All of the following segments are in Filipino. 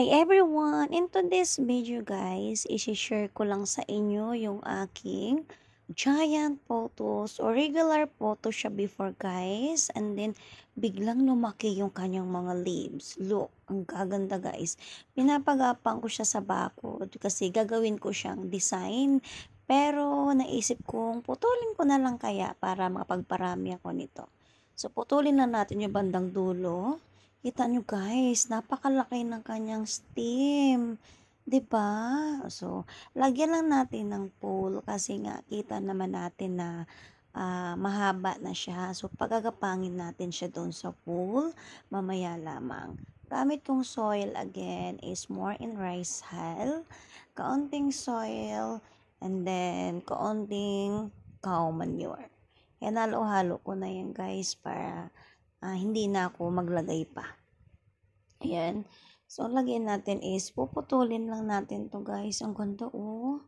Hi everyone! In today's video guys, isi-share ko lang sa inyo yung aking giant photos or regular photo siya before guys. And then, biglang lumaki yung kanyang mga leaves. Look, ang gaganda guys. Pinapagapang ko siya sa bakod kasi gagawin ko siyang design. Pero naisip kong putulin ko na lang kaya para makapagparami ako nito. So, putulin na natin yung bandang dulo. Kita nyo guys, napakalaki ng kanyang stem. 'Di ba? So, lagyan lang natin ng pole kasi nga kita naman natin na mahaba na siya. So, pagagapangin natin siya doon sa pole, mamaya lamang. Gamit kong soil again is more in rice hull. Kaunting soil and then kaunting cow manure. Yan, halo-halo ko na yan guys para hindi na ako maglagay pa. Ayan. So, lagyan natin is, puputulin lang natin to guys. Ang ganda oh.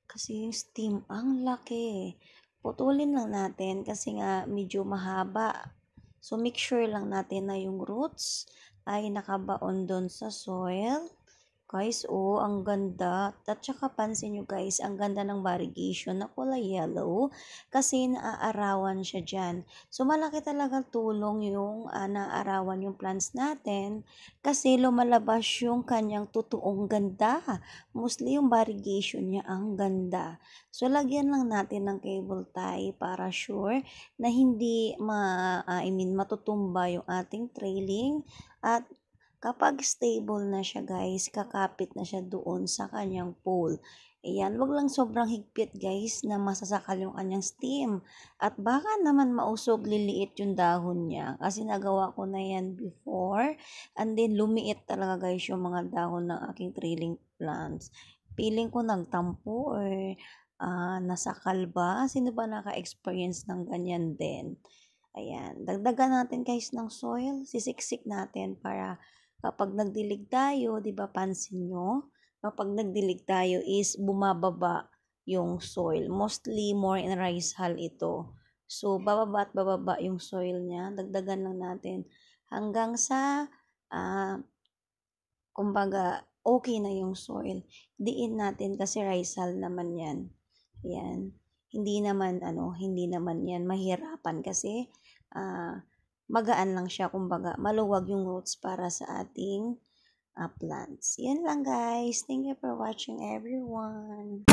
Kasi yung stem, ang laki. Putulin lang natin kasi nga medyo mahaba. So, make sure lang natin na yung roots ay nakabaon doon sa soil. Guys, oh, ang ganda. At saka pansin nyo guys, ang ganda ng variegation na kulay yellow kasi naaarawan siya dyan. So, malaki talaga tulong yung naaarawan yung plants natin kasi lumalabas yung kanyang totoong ganda. Mostly yung variegation niya ang ganda. So, lagyan lang natin ng cable tie para sure na hindi matutumba yung ating trailing at kapag stable na siya guys, kakapit na siya doon sa kanyang pole. Ayan, wag lang sobrang higpit guys na masasakal yung kanyang stem. At baka naman mausog, liliit yung dahon niya. Kasi nagawa ko na yan before. And then lumiit talaga guys yung mga dahon ng aking trailing plants. Feeling ko nagtampo or nasakal ba? Sino ba naka-experience ng ganyan din? Ayan, dagdagan natin guys ng soil. Sisiksik natin para kapag nagdilig tayo, 'di ba pansin nyo? Kapag nagdilig tayo is bumababa yung soil. Mostly more in rice hull ito. So, bababa at bababa yung soil niya. Dagdagan lang natin hanggang sa kumbaga okay na yung soil. Diin natin kasi rice hull naman 'yan. Ayan. Hindi naman 'yan mahirapan kasi magaan lang siya, kumbaga maluwag yung roots para sa ating plants. Yan lang guys. Thank you for watching everyone.